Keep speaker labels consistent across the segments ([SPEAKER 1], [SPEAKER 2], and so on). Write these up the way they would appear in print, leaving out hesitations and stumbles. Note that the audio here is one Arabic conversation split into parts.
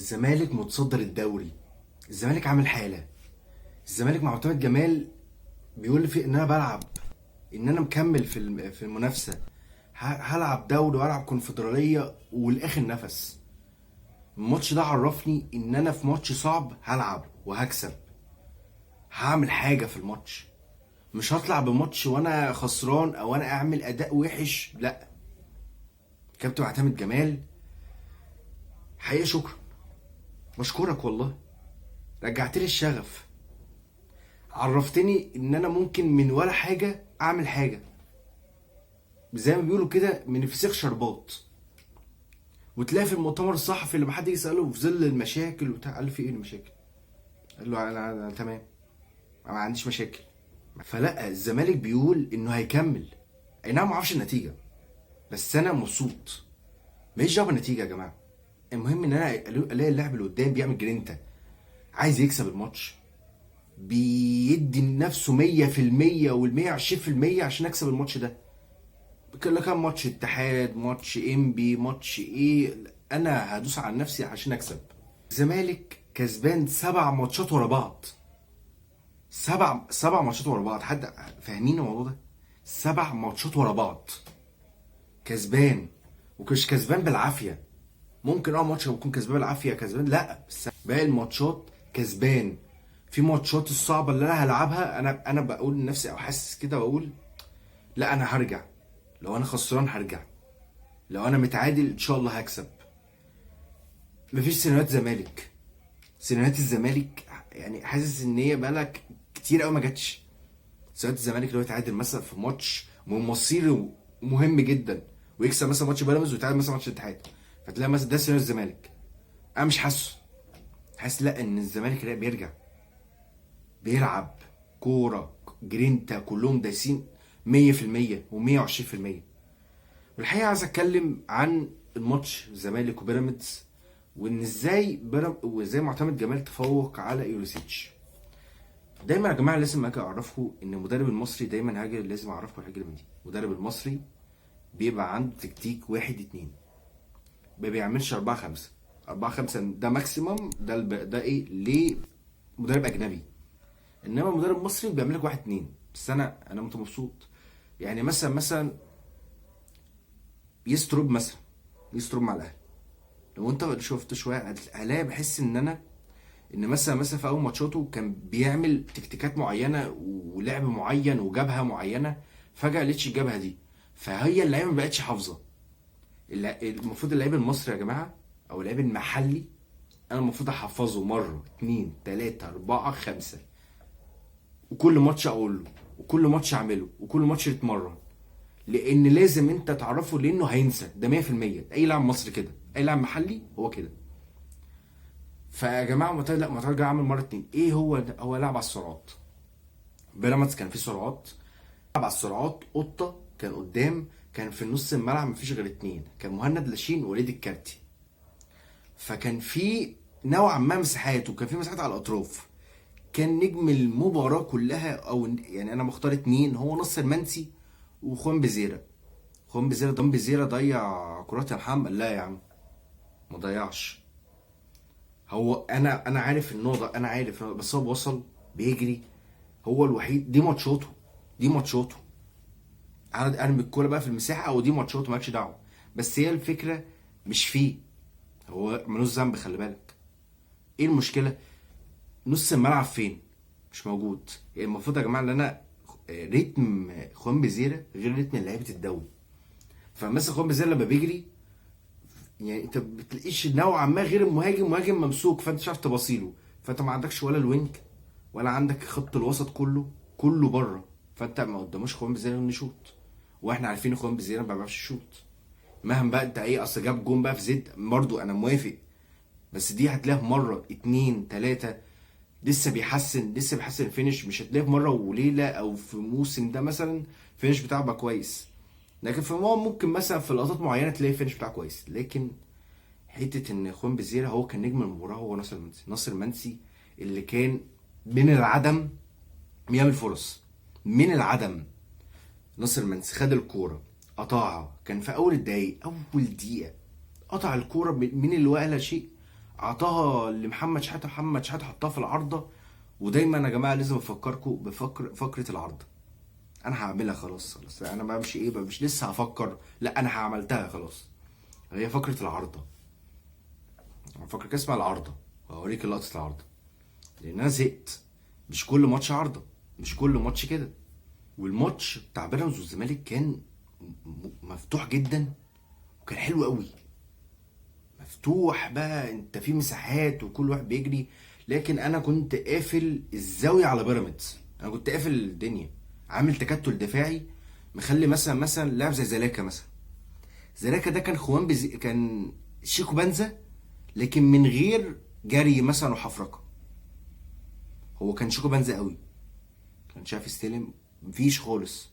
[SPEAKER 1] الزمالك متصدر الدوري. الزمالك عامل حاله. الزمالك مع معتمد جمال بيقول لي ان انا بلعب، ان انا مكمل في المنافسه. هلعب دوري والعب كونفدراليه والاخر نفس. الماتش ده عرفني ان انا في ماتش صعب هلعب وهكسب. هعمل حاجه في الماتش، مش هطلع بماتش وانا خسران او انا اعمل اداء وحش. لا، كابتن معتمد جمال حقيقه شكرا، بشكرك والله. رجعت لي الشغف، عرفتني ان انا ممكن من ولا حاجه اعمل حاجه. زي ما بيقولوا كده، من فسيخ شربات. وتلاقي في المؤتمر الصحفي اللي محد يساله في ظل المشاكل وبتاع، قال له في ايه المشاكل؟ قال له انا تمام، أنا ما عنديش مشاكل. فلا، الزمالك بيقول انه هيكمل. اي نعم، ما اعرفش النتيجه، بس انا مبسوط. ماليش دعوه بالنتيجه يا جماعه. المهم ان انا الاقي اللاعب اللي قدام بيعمل جرينتا، عايز يكسب الماتش، بيدي لنفسه 100% وال120% عشان اكسب الماتش ده. كان ماتش اتحاد، ماتش انبي، ماتش ايه، انا هدوس على نفسي عشان اكسب. الزمالك كسبان 7 ماتشات ورا بعض. سبع ماتشات ورا بعض. حد فاهمين الموضوع ده؟ 7 ماتشات ورا بعض كسبان، ومش كسبان بالعافيه. ممكن ماتش يكون كسبان بالعافيه كسبان، لا، بس باقي الماتشات كسبان. في ماتشات الصعبه اللي انا هلعبها، انا بقول لنفسي او حاسس كده، واقول لا، انا هرجع. لو انا خسران هرجع، لو انا متعادل ان شاء الله هكسب. مفيش سيناريوهات زمالك. سيناريوهات الزمالك يعني حاسس ان هي بقالك كتير قوي ما جاتش. سيناريوهات الزمالك لو يتعادل مثلا في ماتش مصيري مهم جدا، ويكسب مثلا ماتش بيراميدز، ويتعادل مثلا ماتش الاتحاد، فتلاقي مثلا ده سيناريو الزمالك. انا مش حاسه. حاسس لا، ان الزمالك لا، بيرجع، بيلعب كوره جرينتا، كلهم دايسين 100% و120%. والحقيقه عايز اتكلم عن الماتش الزمالك وبيراميدز، وان وازاي معتمد جمال تفوق على يوريسيتش. دايما يا جماعه لازم اجي اعرفكم ان المدرب المصري، دايما لازم اعرفكم الحاجه من دي. المدرب المصري بيبقى عنده تكتيك 1 2، ما بيعملش 4 5. 4 5 ده ماكسيمم، ده ايه ليه مدرب اجنبي. انما المدرب المصري بيعمل لك 1 2. بس انا مبسوط. يعني مثلا يستروب مع الاهلي. لو انت شفت شويه هلاقي بحس ان مثلا في اول ماتشاته كان بيعمل تكتيكات معينه ولعب معين وجبهه معينه، فجاه لقيتش الجبهه دي. فهي اللعيبه ما بقتش حافظه. المفروض اللعيب المصري يا جماعه، او اللعيب المحلي، انا المفروض احفظه مره 2 3 4 5، وكل ماتش اقول له، وكل ماتش اعمله، وكل ماتش يتمرن. لان لازم انت تعرفه، لانه هينسى ده 100%. اي لاعب مصري كده، اي لاعب محلي هو كده. فيا جماعه معتمد جه عامل مره 2 ايه، هو لعب على السرعات. بيراميدز كان فيه سرعات، لعب على السرعات. قطه كان قدام، كان في نص الملعب مفيش غير 2، كان مهند لاشين ووليد الكارتي. فكان في نوعا ما مساحات، وكان في مساحات على الاطراف. كان نجم المباراه كلها، او يعني انا مختار 2، هو نصر منسي وخوان بزيرة. خوان بزيرة ضيع كرات يا محمد؟ لا يا عم، ما ضيعش. هو انا عارف النقطه، انا عارف، بس هو وصل بيجري. هو الوحيد، دي ماتشاته. ارمي الكوره بقى في المساحه، او دي ماتشاته مالكش دعوه. بس هي الفكره مش فيه، هو ملوش ذنب. خلي بالك ايه المشكله؟ نص الملعب فين؟ مش موجود. يعني المفروض يا جماعه ان انا ريتم خوان بزيرة غير ريتم لعيبه الدوري. فمثلا خوان بزيرة لما بيجري، يعني انت بتلاقيش نوعا ما غير المهاجم، مهاجم ممسوك، فانت مش عارف تباصيله. فانت ما عندكش ولا الوينج، ولا عندك خط الوسط، كله بره. فانت ما قداموش خوان بزيرة انه يشوط، واحنا عارفين خوان بزيرة ما بيعرفش يشوط. مهما بقى انت ايه، اصل جاب جون بقى في زد، برضه انا موافق. بس دي هتلاقيها مره 2 3، لسه بيحسن الفينش. مش هتلاقيه في مره وليله، او في موسم ده مثلا الفينش بتاعه بقى كويس. لكن في ممكن مثلا في لقطات معينه تلاقي الفينش بتاعه كويس. لكن حته ان خوان بزيرة هو كان نجم المباراه، هو ناصر منسي اللي كان من العدم بيعمل فرص، من العدم. ناصر منسي خد الكوره، قطعها، كان في اول الدقايق، اول دقيقه قطع الكوره من اللي ولا شيء، عطاها لمحمد شحاته، محمد شحاته حطها في العارضه. ودايما يا جماعه لازم افكركم فقره العارضه. انا هعملها خلاص خلاص، انا بمشي ايه بقى، مش لسه هفكر، لا انا عملتها خلاص. هي فقره العارضه، فقره اسمها العارضه، وهوريك لقطه العارضه. لان انا زهقت، مش كل ماتش عارضه، مش كل ماتش كده. والماتش بتاع بيراميدز والزمالك كان مفتوح جدا، وكان حلو قوي. مفتوح بقى، انت في مساحات وكل واحد بيجري. لكن انا كنت قافل الزاويه على بيراميدز، انا كنت قافل الدنيا، عامل تكتل دفاعي. مخلي مثلا لاعب زي زلاكا مثلا. زلاكا ده كان كان شيكو بنزا، لكن من غير جري مثلا وحفرقه. هو كان شيكو بنزا قوي، كان شايف يستلم مفيش خالص.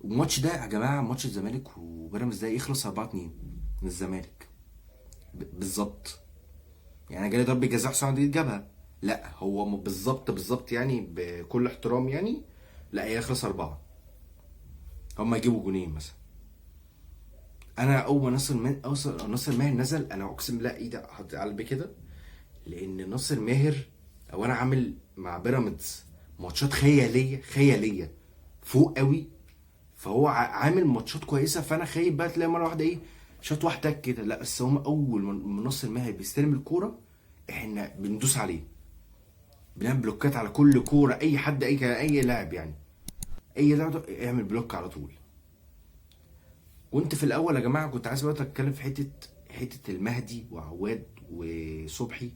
[SPEAKER 1] والماتش ده يا جماعه، ماتش الزمالك وبيراميدز ده يخلص 4-2 من الزمالك بالظبط. يعني جالي ضربه جزاء، حسام عبد جابها. لا هو بالظبط يعني، بكل احترام يعني، لا هي يخلص 4. هما يجيبوا جونين مثلا. انا اول ما ناصر ماهر نزل، انا اقسم بالله ايدي حط على قلبي كده. لان ناصر ماهر، او انا عامل مع بيراميدز ماتشات خياليه فوق قوي. فهو عامل ماتشات كويسه، فانا خايف بقى تلاقي مره واحده ايه، شوط واحده كده. لا بس هم اول ما ناصر ماهر بيستلم الكوره، احنا بندوس عليه، بنعمل بلوكات على كل كوره. اي حد، اي لاعب يعني، اي لاعب يعمل بلوك على طول. وانت في الاول يا جماعه كنت عايز بقى اتكلم في حته المهدي وعواد وصبحي.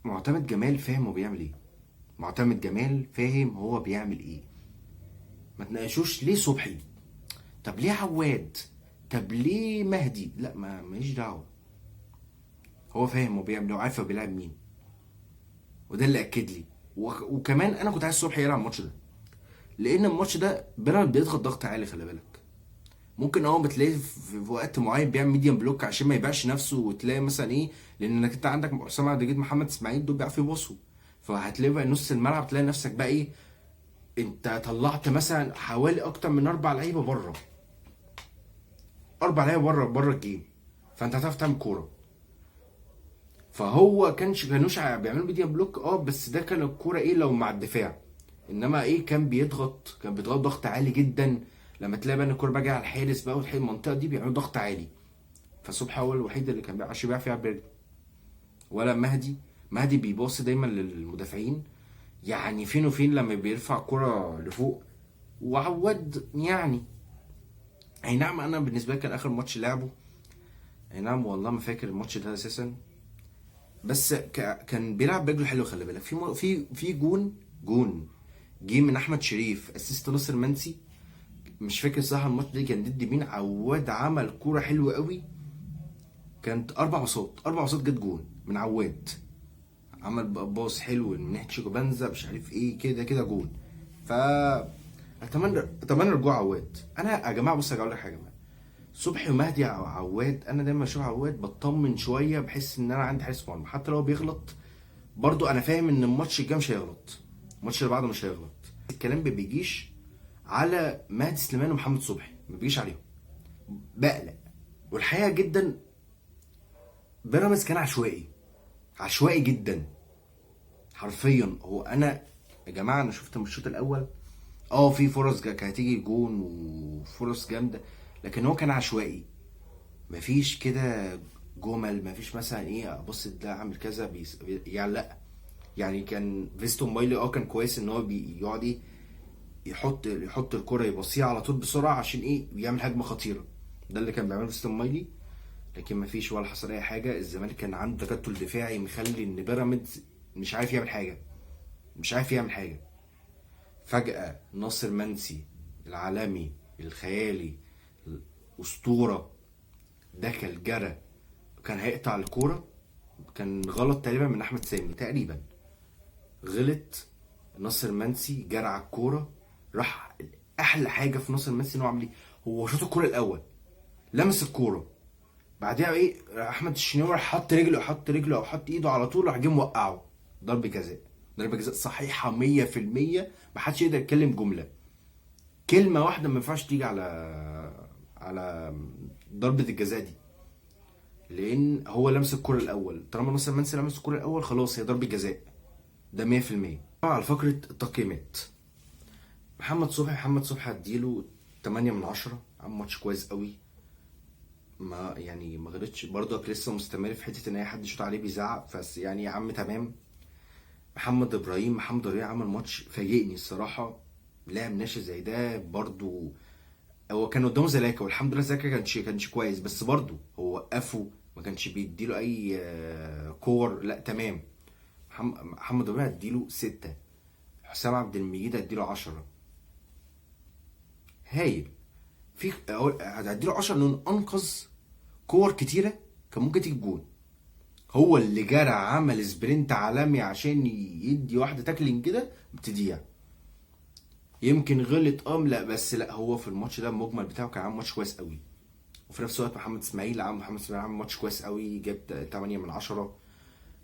[SPEAKER 1] معتمد جمال فاهم هو بيعمل ايه، معتمد جمال فاهم هو بيعمل ايه. ما تناقشوش ليه صبحي، طب ليه عواد، طب ليه مهدي، لا ما ماليش دعوه. هو فاهم هو بيعمل ايه، وعارف هو بيلعب مين. وده اللي اكد لي. وكمان انا كنت عايز صبحي يلعب الماتش ده، لان الماتش ده بيراميدز بيضغط ضغط عالي، خلي بالك. ممكن هو بتلاقيه في وقت معين بيعمل ميديم بلوك عشان ما يبيعش نفسه، وتلاقي مثلا ايه، لانك انت عندك حسام عبد المجيد، محمد اسماعيل، دول بيعرفوا يبصوا. فهتلاقي بقى نص الملعب تلاقي نفسك بقى ايه، انت طلعت مثلا حوالي اكتر من 4 لعيبه بره، 4 لعيبه بره الجيم. فانت هتعرف تعمل كوره. فهو كانوش بيعملوا ميديم بلوك، بس ده كان الكوره ايه لو مع الدفاع. انما ايه، كان بيضغط ضغط عالي جدا. لما تلاقي بقى ان الكوره باجي على الحارس بقى، والحارس المنطقه دي بيعملوا ضغط عالي. فصبحي هو الوحيد اللي كان بيعرف فيها برجله. ولا مهدي بيباصي دايما للمدافعين، يعني فين وفين لما بيرفع كرة لفوق. وعواد يعني، اي نعم انا بالنسبه لي كان اخر ماتش لعبه، اي نعم والله ما فاكر الماتش ده اساسا. بس كان بيلعب برجله حلو، خلي بالك. في جون جه من احمد شريف، اسيست ناصر منسي. مش فاكر صح الماتش ده كان ضد مين. عواد عمل كوره حلوه قوي، كانت 4 باصات جت جون من عواد. عمل باص حلو من ناحيه شيكو بنزا، مش عارف ايه، كده جون. ف اتمنى رجوع عواد. انا يا جماعه بص هقول لك حاجه بقى. صبحي ومهدي عواد، انا دايما اشوف عواد بطمن شويه، بحس ان انا عندي حارس مرمى حتى لو بيغلط. برضو انا فاهم ان الماتش الجاي مش هيغلط، الماتش اللي بعده مش هيغلط. الكلام ما بيجيش على مهدي سليمان ومحمد صبحي، ما بيجيش عليهم، بقلق. والحقيقه جدا بيراميدز كان عشوائي جدا حرفيا. هو انا يا جماعه انا شفت الشوط الاول، في فرص كانت هتيجي جون وفرص جامده، لكن هو كان عشوائي. مفيش كده جمل، مفيش مثلا ايه ابص ده عامل كذا يعني لا. يعني كان فيستون مايلي كان كويس ان هو بيقعد ايه، يحط الكره يبصيها على طول بسرعه عشان ايه يعمل هجمه خطيره. ده اللي كان بيعمله فيستون مايلي. لكن مفيش ولا حصل اي حاجه. الزمالك كان عنده تكتل دفاعي مخلي ان بيراميدز مش عارف يعمل حاجه. فجأة ناصر منسي العالمي الخيالي الأسطورة دخل جرى، كان هيقطع الكورة. كان غلط تقريبا من أحمد سامي تقريبا، غلط. ناصر منسي جرى على الكورة، راح. أحلى حاجة في ناصر منسي إن هو عمل إيه؟ هو شاط الكورة الأول، لمس الكورة، بعدها إيه، أحمد الشناوي حط رجله أو حط إيده على طول، راح جه موقعه. ضربة جزاء صحيحة 100%. محدش يقدر يتكلم جملة، كلمة واحدة ما ينفعش تيجي على ضربة الجزاء دي. لان هو لمس الكرة الاول، طالما ناصر منسي لمس الكرة الاول خلاص هي ضربة جزاء، ده 100%. على فقرة التقييمات، محمد صبحي هديله 8 من 10. عمل ماتش كويس قوي، ما يعني ما غلطش برضك، لسه مستمر في حته ان اي حد يشوط عليه بيزعق، بس يعني يا عم تمام. محمد ابراهيم عمل ماتش فاجئني الصراحه، لاعب ناشئ زي ده برضو. هو كان قدامه زلاكا، والحمد لله زلاكا كانش كويس، بس برضو هو وقفه، ما كانش بيديله اي كور، لا تمام. محمد ابراهيم هديله 6. حسام عبد المجيد هديله 10. هايل. هديله 10 لانه انقذ كور كتيره كان ممكن تجيب جون. هو اللي جرى عمل سبرنت عالمي عشان يدي واحده تاكلين كده بتضيع. يمكن غلط لا، بس لا، هو في الماتش ده المجمل بتاعه كان عامل ماتش كويس قوي. وفي نفس الوقت محمد اسماعيل عمل ماتش كويس قوي، جاب 8 من 10.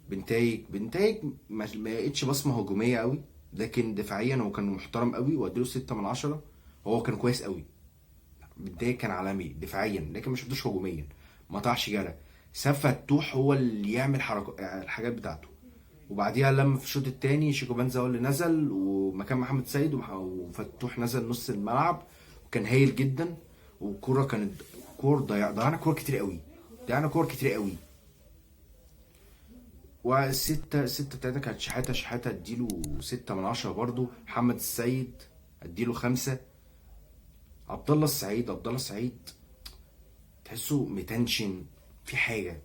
[SPEAKER 1] بنتايج ما لقيتش بصمه هجوميه قوي، لكن دفاعيا هو كان محترم قوي واديله 6 من 10. هو كان كويس قوي، بنتايج كان عالمي دفاعيا لكن مش شفتوش هجوميا، ما طلعش جرى. ساب فتوح هو اللي يعمل الحاجات بتاعته. وبعديها لما في الشوط الثاني شيكو بنزا هو اللي نزل ومكان محمد سيد، وفتوح نزل نص الملعب وكان هايل جدا. والكوره كانت ضيعنا كور كتير قوي، ستة بتاعتها كانت شحاتة اديله 6 من 10 برضو. محمد السيد اديله 5. عبد الله السعيد تحسه متنشن في حاجة،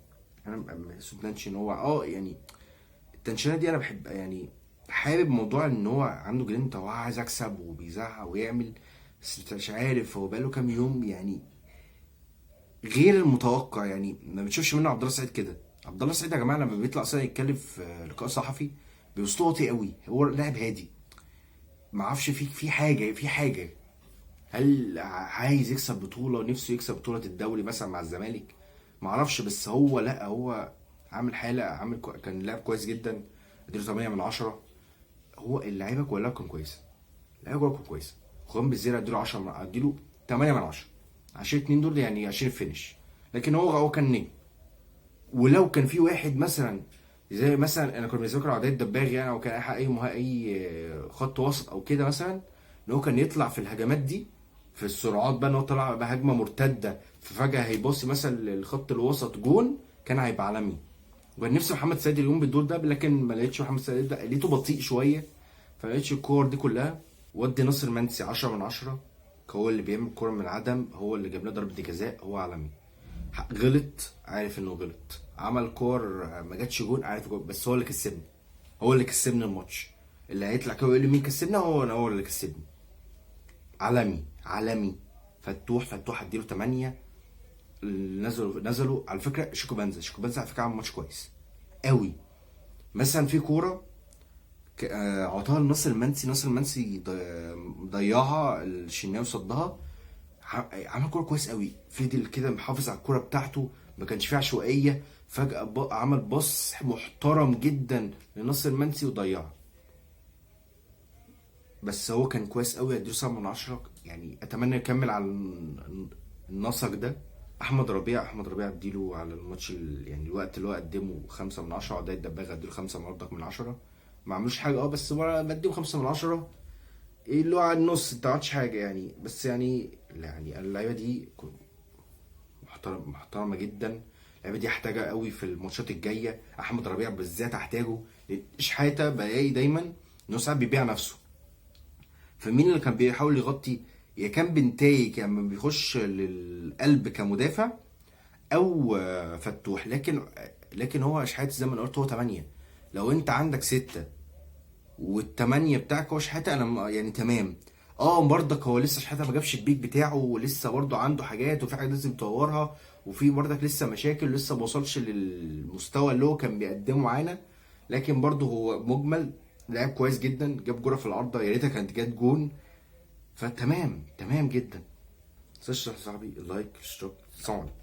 [SPEAKER 1] انا بحسه متنشن هو يعني التنشنه دي انا بحب، يعني حابب موضوع ان هو عنده جرينتا وهو عايز اكسب وبيزعق ويعمل، بس مش عارف هو بقاله كام يوم يعني غير المتوقع، يعني ما بتشوفش منه عبد الله السعيد كده. عبد الله السعيد يا جماعه لما بيطلع اصلا يتكلم في لقاء صحفي بيوصله واطي قوي، هو لاعب هادي، ما اعرفش في حاجه. هل عايز يكسب بطوله، نفسه يكسب بطوله الدوري مثلا مع الزمالك، ما اعرفش، بس هو لا، هو عامل حاله، كان لاعب كويس جدا، اديله 8 من 10. هو اللعيبه كلها كان كويسه، خصوصا بالزيرة اديله 10 اديله 8 من 10 عشان اتنين دول يعني عشان الفينش، لكن هو كان نجم. ولو كان في واحد مثلا زي مثلا انا كنت بذاكر عدي الدباغ يعني، او كان اي خط وسط او كده مثلا، ان هو كان يطلع في الهجمات دي في السرعات بقى، ان هو طلع بهجمه مرتده ففجاه هيبص مثلا للخط الوسط جون، كان هيبقى عالمي. وكان نفسي محمد سيد اليوم بالدور ده، لكن ما لقيتش محمد سيد ده، لقيته بطيء شويه، فما لقيتش الكور دي كلها. ودي ناصر منسي 10 من 10، هو اللي بيعمل كوره من العدم، هو اللي جاب لنا ضربه جزاء، هو عالمي. غلط، عارف انه غلط، عمل كور ما جاتش جون، عارف جون، بس هو اللي كسبني الماتش. اللي هيطلع كده ويقول لي مين كسبنا، هو اللي كسبني. عالمي. فتوح اديله 8. نزلوا على فكره شيكو بنزا على فكره عمل ماتش كويس قوي. مثلا في كوره عطاها ناصر منسي ضيعها، الشناوي صدها، عمل كوره كويس قوي، فضل كده محافظ على الكوره بتاعته، ما كانش فيها عشوائيه، فجاه عمل باص محترم جدا لناصر منسي وضيعها. بس هو كان كويس قوي، اديله 7 من 10، يعني اتمنى يكمل على النسق ده. احمد ربيع اديله على الماتش يعني الوقت اللي هو قدمه 5 من 10. عدي الدباغ اديله 5 برضك من 10، ما عملوش حاجه بس بديله 5 من 10. ايه اللي هو على النص، انت ما عملتش حاجه يعني، بس يعني اللعيبه دي محترمه جدا. اللعيبه دي هحتاجها قوي في الماتشات الجايه، احمد ربيع بالذات هحتاجه. شحاته بلاقي دايما انه ساعات بيبيع نفسه، فمين اللي كان بيحاول يغطي؟ يا كان بنتاي كان بيخش للقلب كمدافع، او فتوح، لكن هو شحاته زي ما أنا قلت هو 8. لو انت عندك 6 والتمانية بتاعك هو شحاته، انا يعني تمام. برضك هو لسه شحاته ما جابش البيك بتاعه، ولسه برضه عنده حاجات وفي حاجات لازم يطورها، وفي برضك لسه مشاكل، لسه ما وصلش للمستوى اللي هو كان بيقدمه معانا. لكن برضه هو مجمل لعب كويس جدا، جاب جوره في العارضه يا ريتها كانت جت جون، فتمام جدا. تنساش يا صاحبي اللايك، الاشتراك، سلام عليكم.